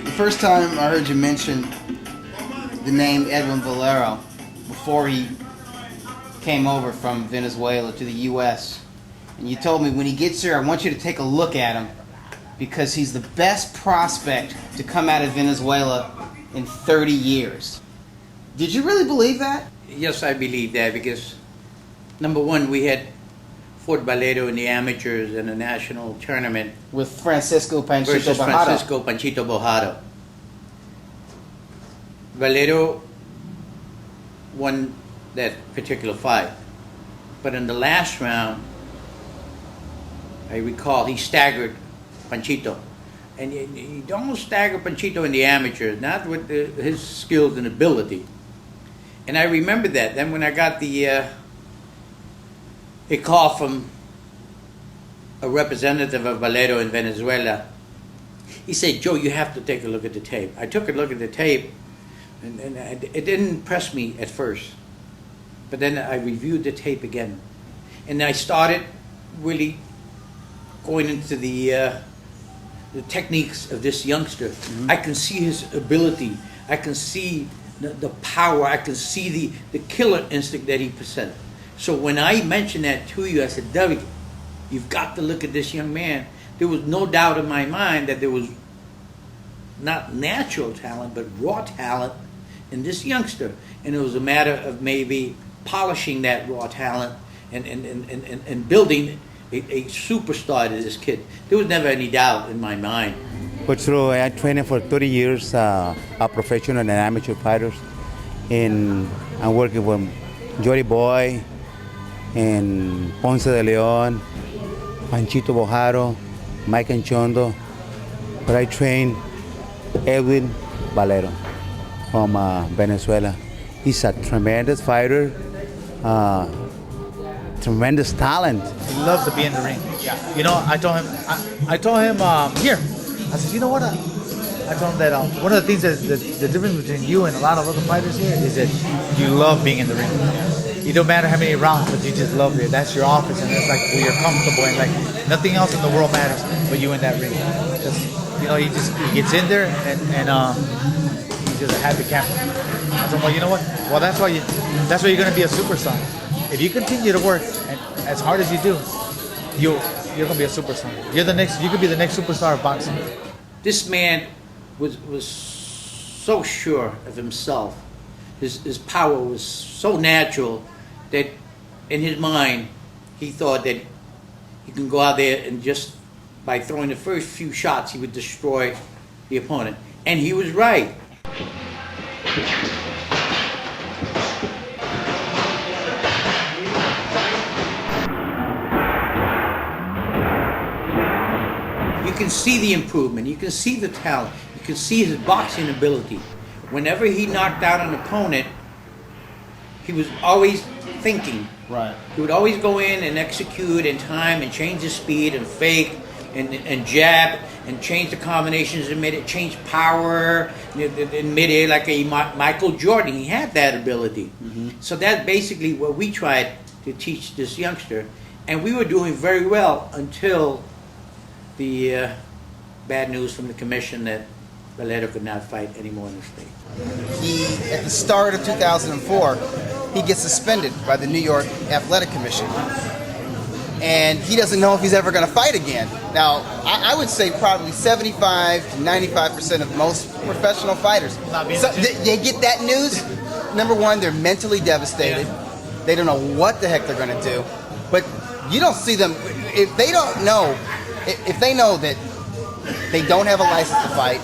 The first time I heard you mention the name Edwin Valero, before he came over from Venezuela to the U.S., and you told me when he gets here, I want you to take a look at him because he's the best prospect to come out of Venezuela in 30 years. Did you really believe that? Yes, I believe that because, number one, we had fought Valero in the amateurs in a national tournament With Francisco Panchito versus Bojado. Francisco Panchito Bojado. Valero won that particular fight, but in the last round, I recall he staggered Panchito, and he almost staggered Panchito in the amateurs, not with his skills and ability. And I remember that. Then when I got a call from a representative of Valero in Venezuela, he said, "Joe, you have to take a look at the tape." I took a look at the tape, and it didn't impress me at first. But then I reviewed the tape again, and I started really going into the techniques of this youngster. Mm-hmm. I can see his ability. I can see the power. I can see the killer instinct that he possessed. So when I mentioned that to you, I said, "David, you've got to look at this young man." There was no doubt in my mind that there was not natural talent, but raw talent in this youngster. And it was a matter of maybe polishing that raw talent and building a superstar to this kid. There was never any doubt in my mind. But through I trained for 30 years, a professional and amateur fighters, and I'm working with Jory Boy and Ponce de Leon, Panchito Bojado, Mike Anchondo. But I trained Edwin Valero from Venezuela. He's a tremendous fighter, tremendous talent. He loves to be in the ring. Yeah. You know, I told him here. I said, you know what? I told him that one of the things that the difference between you and a lot of other fighters here is that you love being in the ring. It don't matter how many rounds, but you just love it. That's your office, and that's like where you're comfortable, and like nothing else in the world matters but you in that ring. Just, you know, he gets in there and he's just a happy camper. I told him, well, you know what? Well, that's why you're going to be a superstar. If you continue to work and as hard as you do, you're going to be a superstar. You could be the next superstar of boxing. This man was so sure of himself. His power was so natural that in his mind he thought that he can go out there and just by throwing the first few shots he would destroy the opponent. And he was right. You can see the improvement, you can see the talent, you can see his boxing ability. Whenever he knocked out an opponent, he was always thinking. Right. He would always go in and execute in time and change his speed and fake and jab and change the combinations in mid-air, change power in mid-air like a Michael Jordan. He had that ability. Mm-hmm. So that's basically what we tried to teach this youngster. And we were doing very well until the bad news from the commission that Valero could not fight anymore in the state. At the start of 2004, he gets suspended by the New York Athletic Commission. And he doesn't know if he's ever going to fight again. Now, I would say probably 75 to 95% of most professional fighters. So they get that news. Number one, they're mentally devastated. Yeah. They don't know what the heck they're going to do. But you don't see them, if they know that they don't have a license to fight,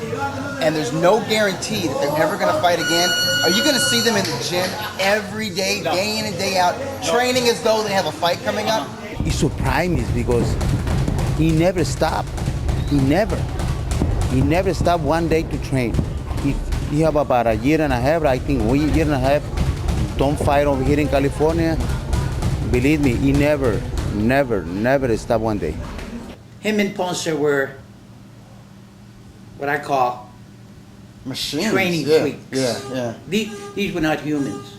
and there's no guarantee that they're ever going to fight again, are you going to see them in the gym every day, day in and day out, training as though they have a fight coming up? He surprised me because he never stopped. He never stopped one day to train. He have about a year and a half, I think, a year and a half, don't fight over here in California. Believe me, he never stopped one day. Him and Ponce were what I call machines, training freaks. Yeah. These were not humans.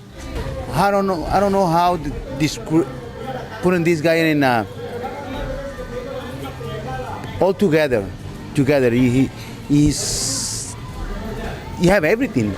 I don't know how putting this guy in all together. together. He's you have everything.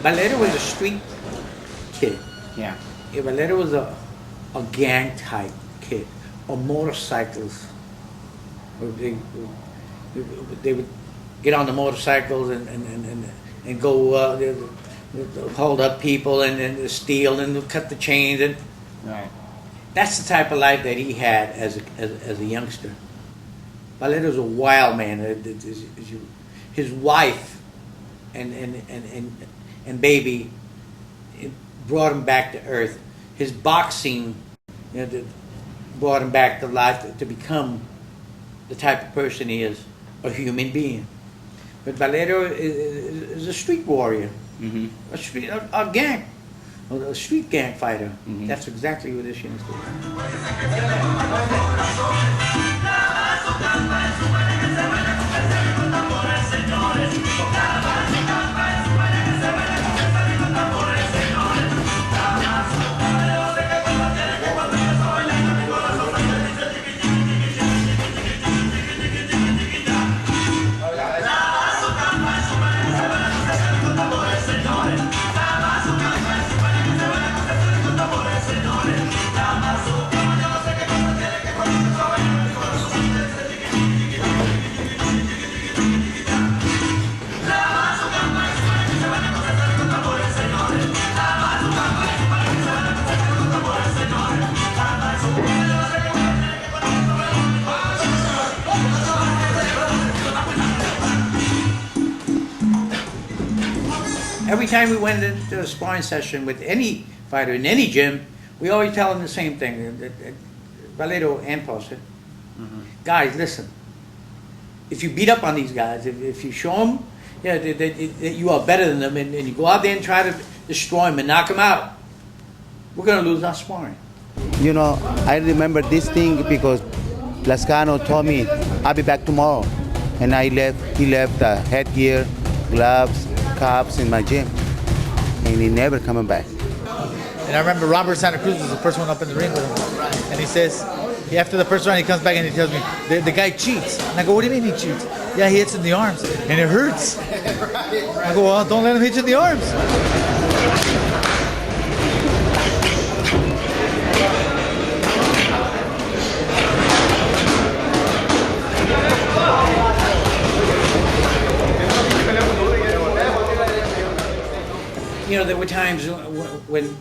Valero was a street kid. Yeah. Yeah, Valero was a gang type kid, or motorcycles. They would get on the motorcycles and go hold up people and steal and cut the chains, and Right. that's the type of life that he had as a youngster. Valero's a wild man. His wife and baby, it brought him back to earth. His boxing, brought him back to life to become the type of person he is, a human being. But Valero is a street warrior, Mm-hmm. a gang, a street gang fighter. Mhm. That's exactly what this youngster is. Every time we went into a sparring session with any fighter in any gym, we always tell them the same thing. Valero and Posse, guys, listen. If you beat up on these guys, if you show them that you are better than them, and you go out there and try to destroy them and knock them out, we're going to lose our sparring. You know, I remember this thing because Lascano told me I'll be back tomorrow, and I left. He left headgear, gloves, cups in my gym, and he never coming back. And I remember Robert Santa Cruz was the first one up in the ring with him. And he says, after the first round, he comes back and he tells me, the guy cheats. And I go, what do you mean he cheats? Yeah, he hits in the arms, and it hurts. I go, well, don't let him hit you in the arms. There were times when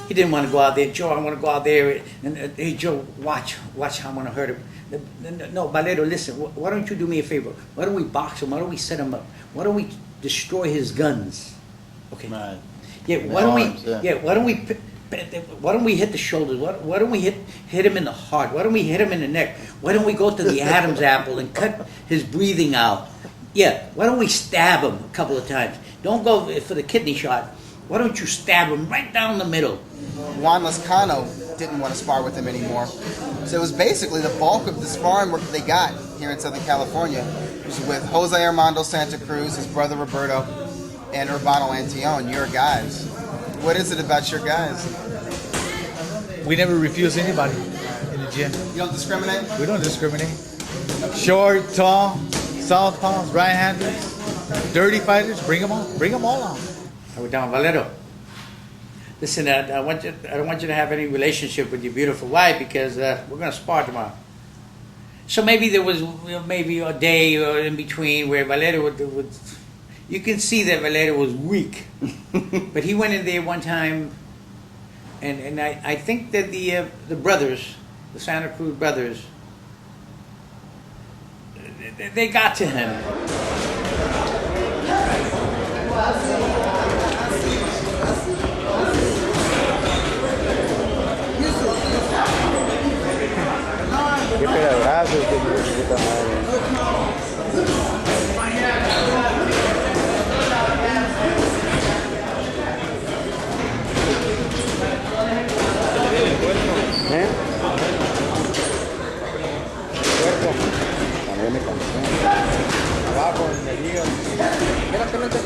he didn't want to go out there. Joe, I want to go out there, and hey, Joe, watch how I'm going to hurt him. No, Valero, listen. Why don't you do me a favor? Why don't we box him? Why don't we set him up? Why don't we destroy his guns? Okay. Right. Yeah. Why don't we? Yeah. Why don't we hit the shoulders? Why don't we hit him in the heart? Why don't we hit him in the neck? Why don't we go to the Adam's apple and cut his breathing out? Yeah. Why don't we stab him a couple of times? Don't go for the kidney shot. Why don't you stab him right down the middle? Juan Lascano didn't want to spar with him anymore. So it was basically the bulk of the sparring work that they got here in Southern California. It was with Jose Armando Santa Cruz, his brother Roberto, and Urbano Antillon, your guys. What is it about your guys? we never refuse anybody in the gym. You don't discriminate? We don't discriminate. Short, tall, southpaws, right-handers, dirty fighters, bring them on. Bring them all on. Edwin Valero. Listen, I don't want you to have any relationship with your beautiful wife because we're going to spar tomorrow. So maybe there was maybe a day or in between where Valero would you can see that Valero was weak. But he went in there one time, and I think that the brothers, the Santa Cruz brothers, they got to him. Qué pedazo, qué puta madre. ¿Eh? Cuerpo. También me cansé. Abajo, en el hígado. Espérate,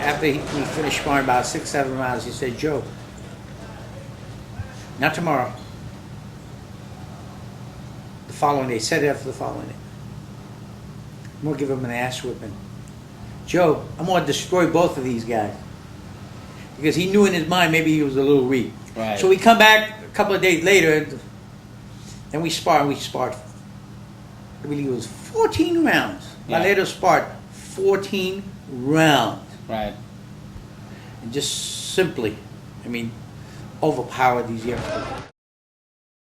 After we finished sparring about 6-7 rounds, he said, Joe, not tomorrow. The following day, set it up for the following day. I'm going to give him an ass whipping. Joe, I'm going to destroy both of these guys. Because he knew in his mind maybe he was a little weak. Right. So we come back a couple of days later, and we sparred. I believe it was 14 rounds. Yeah. Valero sparred 14 rounds. Right. And just simply, overpower these youngsters.